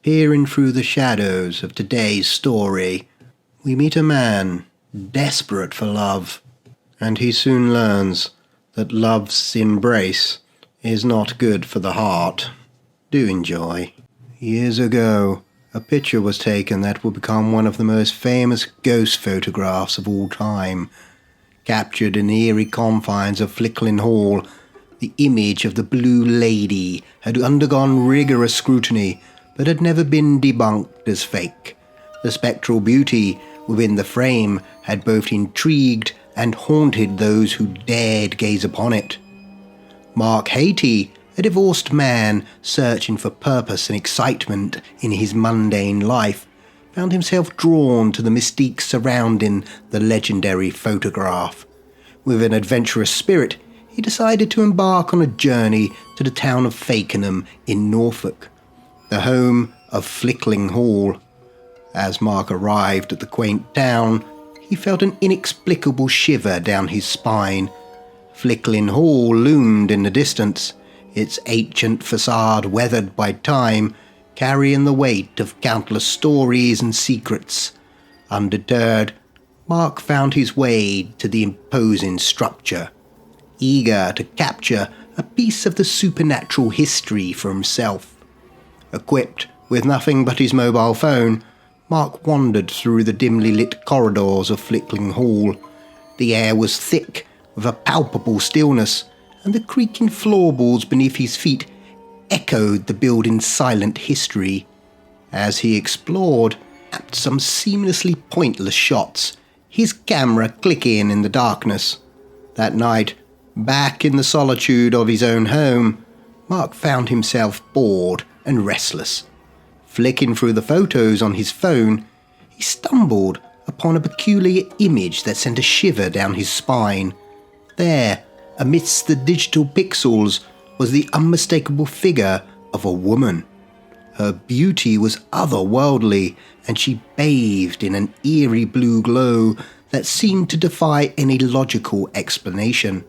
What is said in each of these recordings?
Peering through the shadows of today's story, we meet a man desperate for love, and he soon learns that love's embrace is not good for the heart. Do enjoy. Years ago, a picture was taken that would become one of the most famous ghost photographs of all time. Captured in the eerie confines of Flickling Hall, the image of the Blue Lady had undergone rigorous scrutiny, but had never been debunked as fake. The spectral beauty within the frame had both intrigued and haunted those who dared gaze upon it. Mark Haiti, a divorced man searching for purpose and excitement in his mundane life, found himself drawn to the mystique surrounding the legendary photograph. With an adventurous spirit, he decided to embark on a journey to the town of Fakenham in Norfolk, the home of Flickling Hall. As Mark arrived at the quaint town, he felt an inexplicable shiver down his spine. Flickling Hall loomed in the distance, its ancient facade weathered by time, carrying the weight of countless stories and secrets. Undeterred, Mark found his way to the imposing structure, eager to capture a piece of the supernatural history for himself. Equipped with nothing but his mobile phone, Mark wandered through the dimly lit corridors of Flickling Hall. The air was thick with a palpable stillness, and the creaking floorboards beneath his feet echoed the building's silent history. As he explored, at some seamlessly pointless shots, his camera clicking in the darkness. That night, back in the solitude of his own home, Mark found himself bored and restless. Flicking through the photos on his phone, he stumbled upon a peculiar image that sent a shiver down his spine. There, amidst the digital pixels, was the unmistakable figure of a woman. Her beauty was otherworldly, and she bathed in an eerie blue glow that seemed to defy any logical explanation.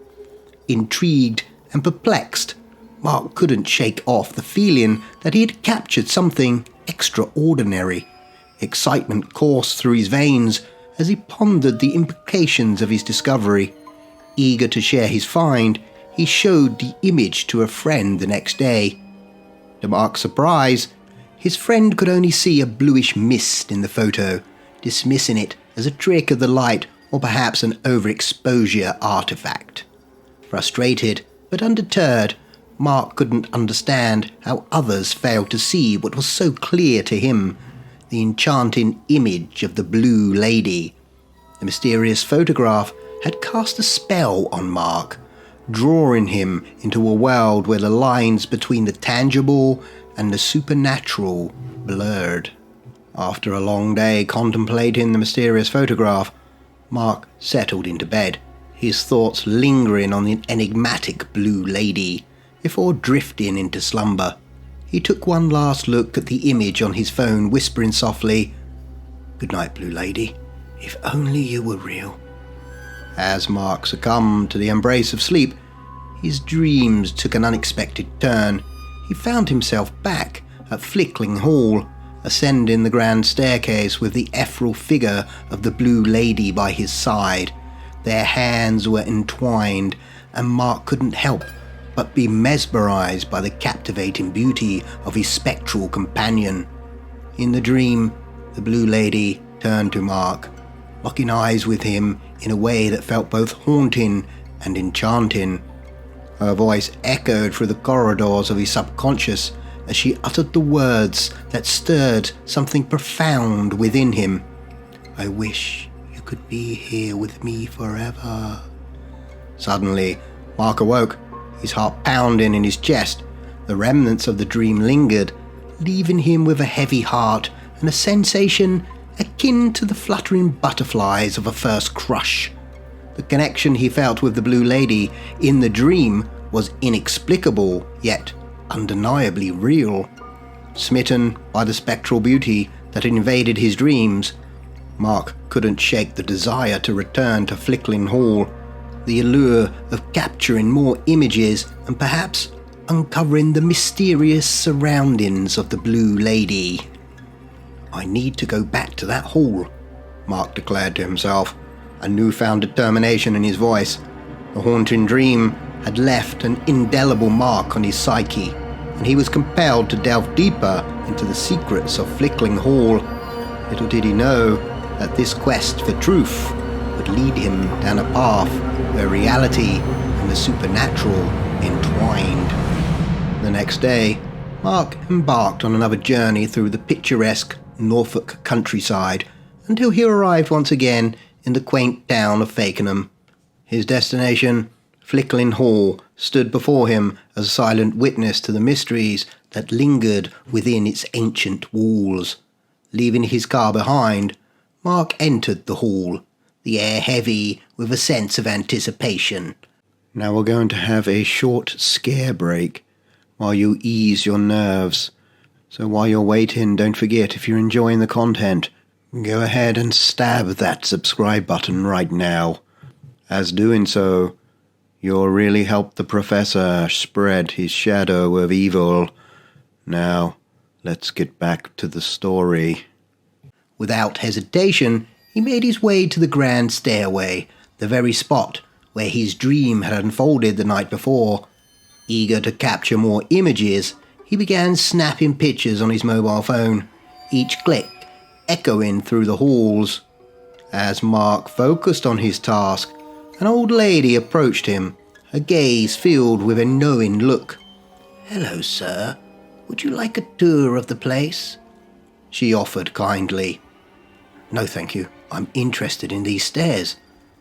Intrigued and perplexed, Mark couldn't shake off the feeling that he had captured something extraordinary. Excitement coursed through his veins as he pondered the implications of his discovery. Eager to share his find, he showed the image to a friend the next day. To Mark's surprise, his friend could only see a bluish mist in the photo, dismissing it as a trick of the light or perhaps an overexposure artifact. Frustrated but undeterred, Mark couldn't understand how others failed to see what was so clear to him, the enchanting image of the Blue Lady. The mysterious photograph had cast a spell on Mark, drawing him into a world where the lines between the tangible and the supernatural blurred. After a long day contemplating the mysterious photograph, Mark settled into bed, his thoughts lingering on the enigmatic Blue Lady, before drifting into slumber. He took one last look at the image on his phone, whispering softly, "Good night, Blue Lady. If only you were real." As Mark succumbed to the embrace of sleep, his dreams took an unexpected turn. He found himself back at Flickling Hall, ascending the grand staircase with the ethereal figure of the Blue Lady by his side. Their hands were entwined, and Mark couldn't help but be mesmerized by the captivating beauty of his spectral companion. In the dream, the Blue Lady turned to Mark, locking eyes with him in a way that felt both haunting and enchanting. Her voice echoed through the corridors of his subconscious as she uttered the words that stirred something profound within him. "I wish you could be here with me forever." Suddenly, Mark awoke, his heart pounding in his chest. The remnants of the dream lingered, leaving him with a heavy heart and a sensation akin to the fluttering butterflies of a first crush. The connection he felt with the Blue Lady in the dream was inexplicable, yet undeniably real. Smitten by the spectral beauty that invaded his dreams, Mark couldn't shake the desire to return to Flickling Hall. The allure of capturing more images and perhaps uncovering the mysterious surroundings of the Blue Lady. "I need to go back to that hall," Mark declared to himself, a newfound determination in his voice. The haunting dream had left an indelible mark on his psyche, and he was compelled to delve deeper into the secrets of Flickling Hall. Little did he know that this quest for truth would lead him down a path where reality and the supernatural entwined. The next day, Mark embarked on another journey through the picturesque Norfolk countryside until he arrived once again in the quaint town of Fakenham. His destination, Flickling Hall, stood before him as a silent witness to the mysteries that lingered within its ancient walls. Leaving his car behind, Mark entered the hall, the air heavy with a sense of anticipation. Now we're going to have a short scare break while you ease your nerves. So while you're waiting, don't forget, if you're enjoying the content, go ahead and stab that subscribe button right now. As doing so, you'll really help the professor spread his shadow of evil. Now, let's get back to the story. Without hesitation, he made his way to the grand stairway, the very spot where his dream had unfolded the night before. Eager to capture more images, he began snapping pictures on his mobile phone, each click echoing through the halls. As Mark focused on his task, an old lady approached him, her gaze filled with a knowing look. "Hello, sir. Would you like a tour of the place?" she offered kindly. "No, thank you. I'm interested in these stairs,"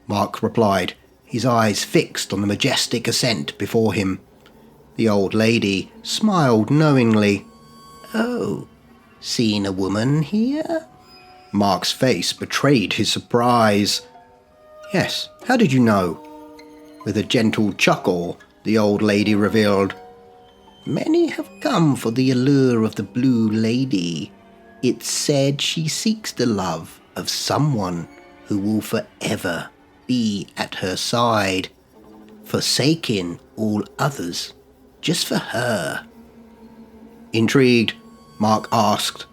Mark replied, his eyes fixed on the majestic ascent before him. The old lady smiled knowingly. "Oh, seen a woman here?" Mark's face betrayed his surprise. "Yes, how did you know?" With a gentle chuckle, the old lady revealed, "Many have come for the allure of the Blue Lady. It's said she seeks the love of someone who will forever be at her side, forsaking all others just for her." Intrigued, Mark asked,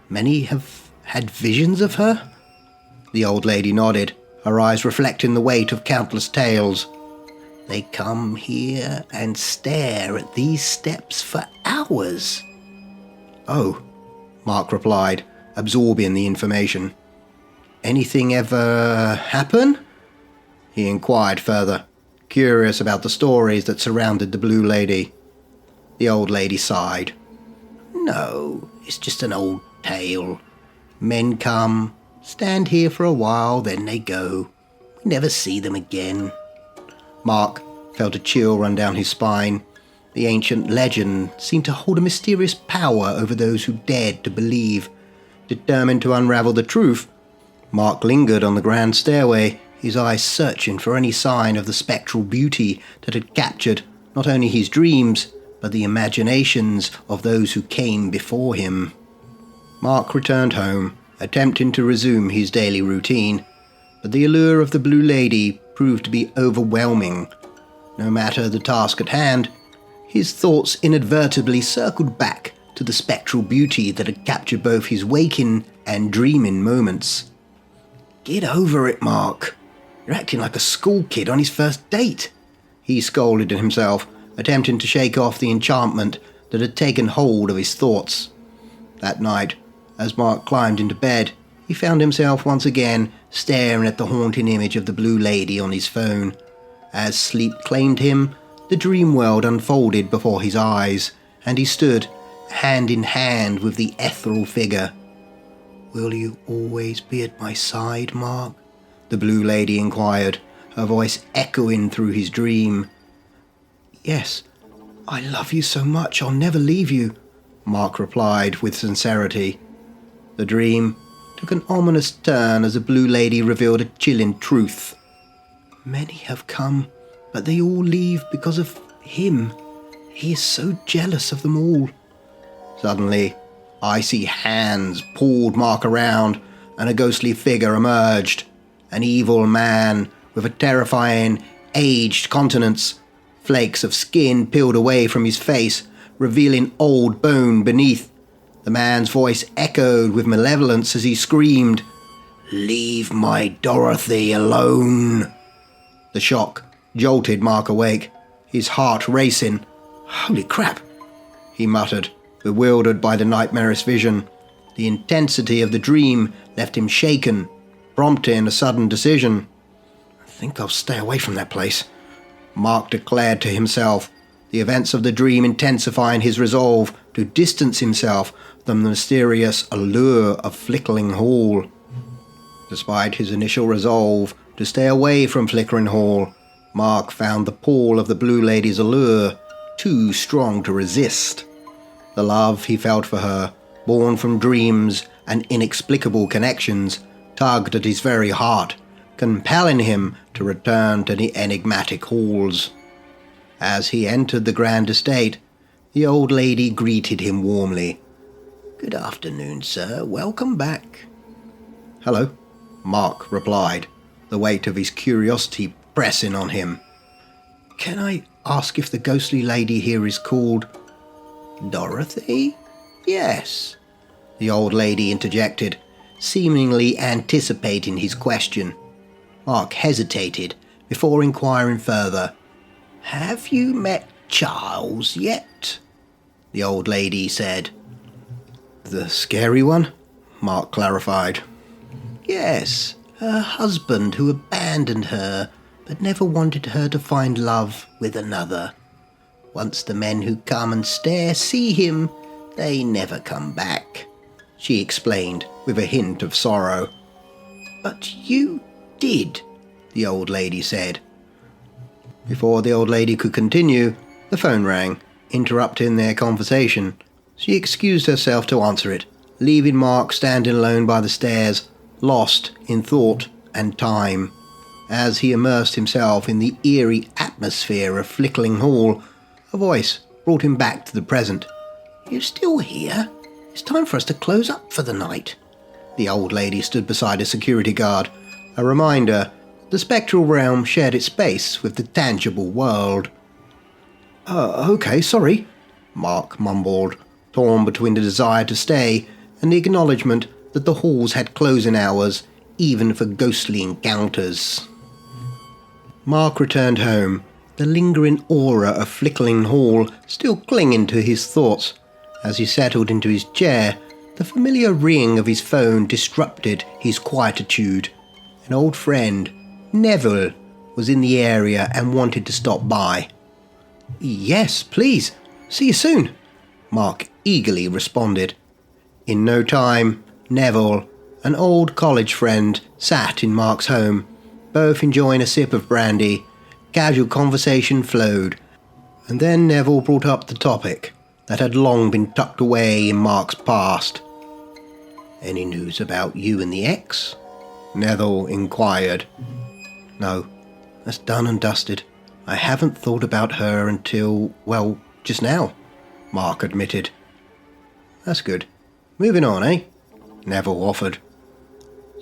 "Many have had visions of her?" The old lady nodded, her eyes reflecting the weight of countless tales. "They come here and stare at these steps for hours." "Oh," Mark replied, absorbing the information. "Anything ever happen?" he inquired further, curious about the stories that surrounded the Blue Lady. The old lady sighed. "No, it's just an old tale. Men come, stand here for a while, then they go. We never see them again." Mark felt a chill run down his spine. The ancient legend seemed to hold a mysterious power over those who dared to believe. Determined to unravel the truth, Mark lingered on the grand stairway, his eyes searching for any sign of the spectral beauty that had captured not only his dreams, but the imaginations of those who came before him. Mark returned home, attempting to resume his daily routine, but the allure of the Blue Lady proved to be overwhelming. No matter the task at hand, his thoughts inadvertently circled back to the spectral beauty that had captured both his waking and dreaming moments. "Get over it, Mark. You're acting like a school kid on his first date," he scolded at himself, attempting to shake off the enchantment that had taken hold of his thoughts. That night, as Mark climbed into bed, he found himself once again staring at the haunting image of the Blue Lady on his phone. As sleep claimed him, the dream world unfolded before his eyes, and he stood hand in hand with the ethereal figure. "Will you always be at my side, Mark?" the Blue Lady inquired, her voice echoing through his dream. "Yes, I love you so much, I'll never leave you," Mark replied with sincerity. The dream took an ominous turn as the Blue Lady revealed a chilling truth. "Many have come, but they all leave because of him. He is so jealous of them all." Suddenly, icy hands pulled Mark around, and a ghostly figure emerged. An evil man with a terrifying, aged countenance, Flakes of skin peeled away from his face, revealing old bone beneath. The man's voice echoed with malevolence as he screamed, "Leave my Dorothy alone!" The shock jolted Mark awake, his heart racing. "Holy crap!" he muttered, bewildered by the nightmarish vision. The intensity of the dream left him shaken, prompting a sudden decision. "I think I'll stay away from that place," Mark declared to himself, the events of the dream intensifying his resolve to distance himself from the mysterious allure of Flickering Hall. Despite his initial resolve to stay away from Flickering Hall, Mark found the pull of the Blue Lady's allure too strong to resist. The love he felt for her, born from dreams and inexplicable connections, tugged at his very heart, compelling him to return to the enigmatic halls. As he entered the grand estate, the old lady greeted him warmly. "Good afternoon, sir. Welcome back." "Hello," Mark replied, the weight of his curiosity pressing on him. "Can I ask if the ghostly lady here is called Dorothy?" "Yes," the old lady interjected, seemingly anticipating his question. Mark hesitated before inquiring further. "Have you met Charles yet?" the old lady said. "The scary one?" Mark clarified. "Yes, her husband who abandoned her but never wanted her to find love with another. Once the men who come and stare see him, they never come back," she explained with a hint of sorrow. "But you did," the old lady said. Before the old lady could continue, the phone rang, interrupting their conversation. She excused herself to answer it, leaving Mark standing alone by the stairs, lost in thought and time. As he immersed himself in the eerie atmosphere of Flickering Hall, a voice brought him back to the present. "You still here? It's time for us to close up for the night." The old lady stood beside a security guard, a reminder the spectral realm shared its space with the tangible world. Okay, sorry," Mark mumbled, torn between the desire to stay and the acknowledgement that the halls had closing hours, even for ghostly encounters. Mark returned home, the lingering aura of Flickering Hall still clinging to his thoughts. As he settled into his chair, the familiar ring of his phone disrupted his quietude. An old friend, Neville, was in the area and wanted to stop by. "Yes, please. See you soon," Mark eagerly responded. In no time, Neville, an old college friend, sat in Mark's home, both enjoying a sip of brandy. Casual conversation flowed, and then Neville brought up the topic that had long been tucked away in Mark's past. "Any news about you and the ex?" Neville inquired. "No, that's done and dusted. I haven't thought about her until, well, just now," Mark admitted. "That's good. Moving on, eh?" Neville offered.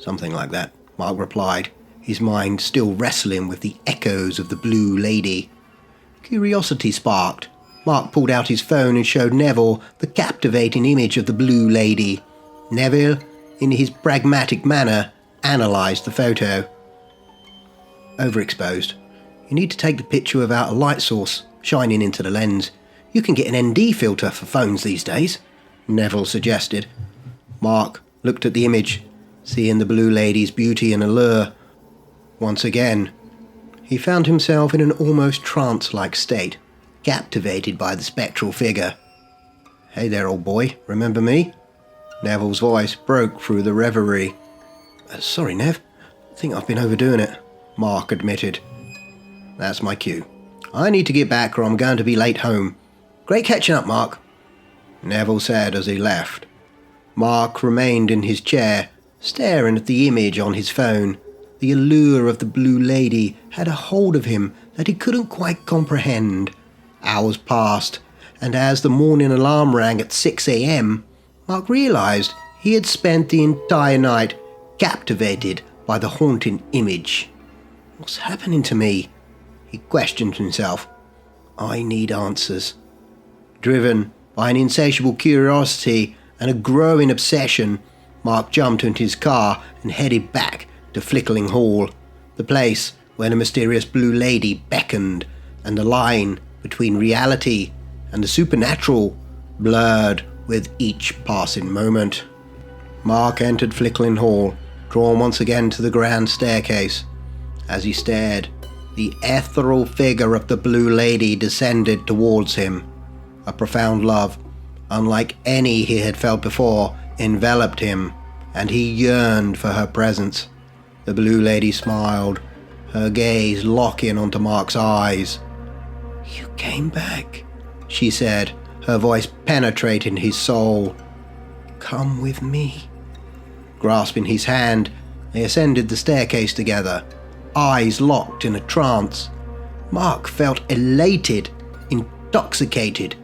"Something like that," Mark replied, his mind still wrestling with the echoes of the Blue Lady. Curiosity sparked. Mark pulled out his phone and showed Neville the captivating image of the Blue Lady. Neville, in his pragmatic manner, analysed the photo. "Overexposed. You need to take the picture without a light source shining into the lens. You can get an ND filter for phones these days," Neville suggested. Mark looked at the image, seeing the Blue Lady's beauty and allure. Once again, he found himself in an almost trance-like state, captivated by the spectral figure. "Hey there, old boy, remember me?" Neville's voice broke through the reverie. Sorry, Nev. Think I've been overdoing it," Mark admitted. "That's my cue. I need to get back or I'm going to be late home. Great catching up, Mark," Neville said as he left. Mark remained in his chair, staring at the image on his phone. The allure of the Blue Lady had a hold of him that he couldn't quite comprehend. Hours passed, and as the morning alarm rang at 6 a.m, Mark realised he had spent the entire night captivated by the haunting image. "What's happening to me?" he questioned himself. I need answers. Driven by an insatiable curiosity and a growing obsession, Mark jumped into his car and headed back to Flickering Hall, the place where the mysterious Blue Lady beckoned and the line between reality and the supernatural blurred with each passing moment. Mark entered Flickering Hall, drawn once again to the grand staircase. As he stared, the ethereal figure of the Blue Lady descended towards him. A profound love, unlike any he had felt before, enveloped him, and he yearned for her presence. The Blue Lady smiled, her gaze locking onto Mark's eyes. "You came back," she said, her voice penetrating his soul. "Come with me." Grasping his hand, they ascended the staircase together, eyes locked in a trance. Mark felt elated, intoxicated,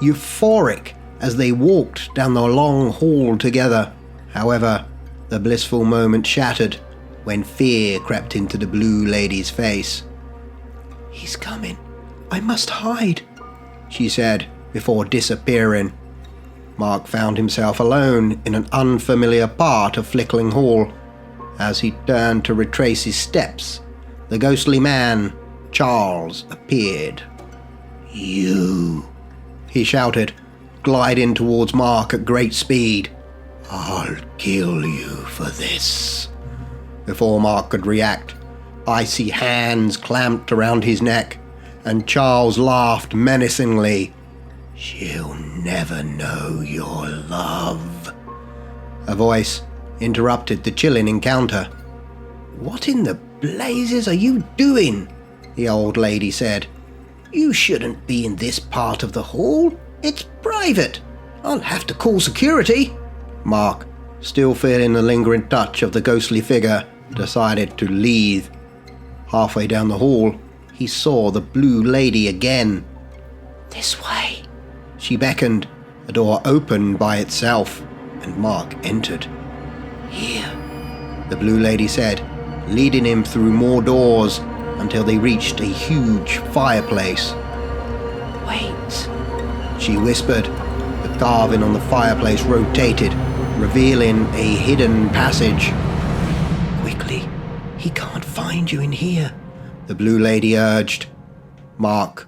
euphoric as they walked down the long hall together. However, the blissful moment shattered when fear crept into the Blue Lady's face. "He's coming. I must hide," she said before disappearing. Mark found himself alone in an unfamiliar part of Flickering Hall. As he turned to retrace his steps, the ghostly man, Charles, appeared. "You," he shouted, gliding towards Mark at great speed. "I'll kill you for this." Before Mark could react, icy hands clamped around his neck, and Charles laughed menacingly. "She'll never know your love." A voice interrupted the chilling encounter. "What in the blazes are you doing?" the old lady said. "You shouldn't be in this part of the hall. It's private. I'll have to call security." Mark, still feeling the lingering touch of the ghostly figure, decided to leave. Halfway down the hall, he saw the Blue Lady again. "This way," she beckoned. A door opened by itself, and Mark entered. "Here," the Blue Lady said, leading him through more doors until they reached a huge fireplace. "Wait," she whispered. The carving on the fireplace rotated, revealing a hidden passage. "Quickly, he can't find you in here," the Blue Lady urged. Mark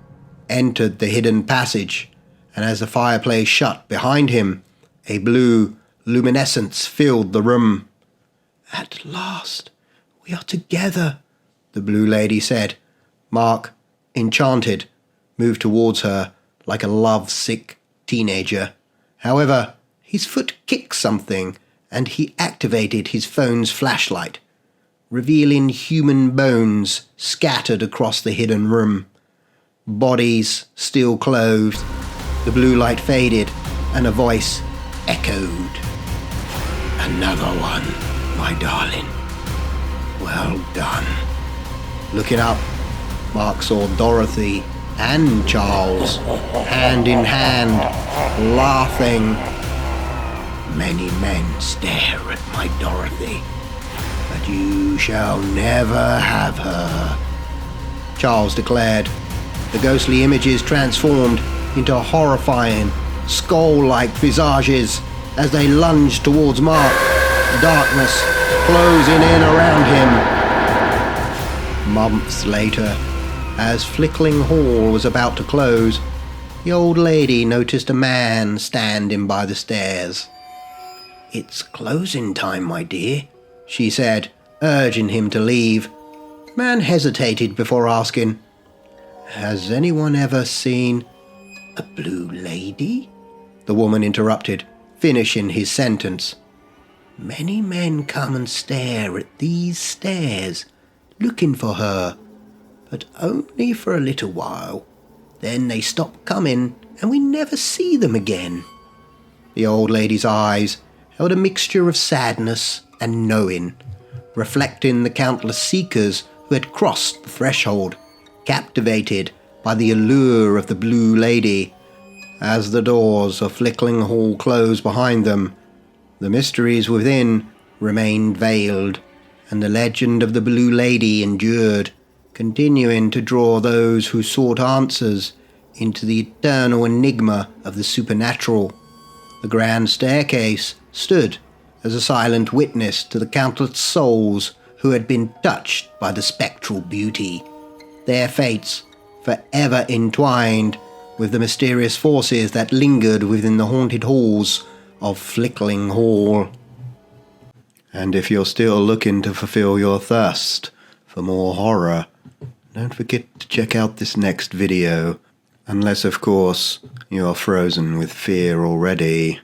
entered the hidden passage, and as the fireplace shut behind him, a blue luminescence filled the room. "At last, we are together," the Blue Lady said. Mark, enchanted, moved towards her like a love-sick teenager. However, his foot kicked something, and he activated his phone's flashlight, revealing human bones scattered across the hidden room. Bodies still clothed. The blue light faded, and a voice echoed. "Another one, my darling. Well done." Looking up, Mark saw Dorothy and Charles, hand in hand, laughing. "Many men stare at my Dorothy, but you shall never have her," Charles declared. The ghostly images transformed into horrifying, skull-like visages as they lunged towards Mark, darkness closing in around him. Months later, as Flickering Hall was about to close, the old lady noticed a man standing by the stairs. "It's closing time, my dear," she said, urging him to leave. The man hesitated before asking, "Has anyone ever seen a Blue Lady?" The woman interrupted, finishing his sentence. "Many men come and stare at these stairs, looking for her, but only for a little while. Then they stop coming, and we never see them again." The old lady's eyes held a mixture of sadness and knowing, reflecting the countless seekers who had crossed the threshold, captivated by the allure of the Blue Lady. As the doors of Flickering Hall closed behind them, the mysteries within remained veiled, and the legend of the Blue Lady endured, continuing to draw those who sought answers into the eternal enigma of the supernatural. The grand staircase stood as a silent witness to the countless souls who had been touched by the spectral beauty, their fates forever entwined with the mysterious forces that lingered within the haunted halls of Flickling Hall. And if you're still looking to fulfill your thirst for more horror, don't forget to check out this next video, unless of course you're frozen with fear already.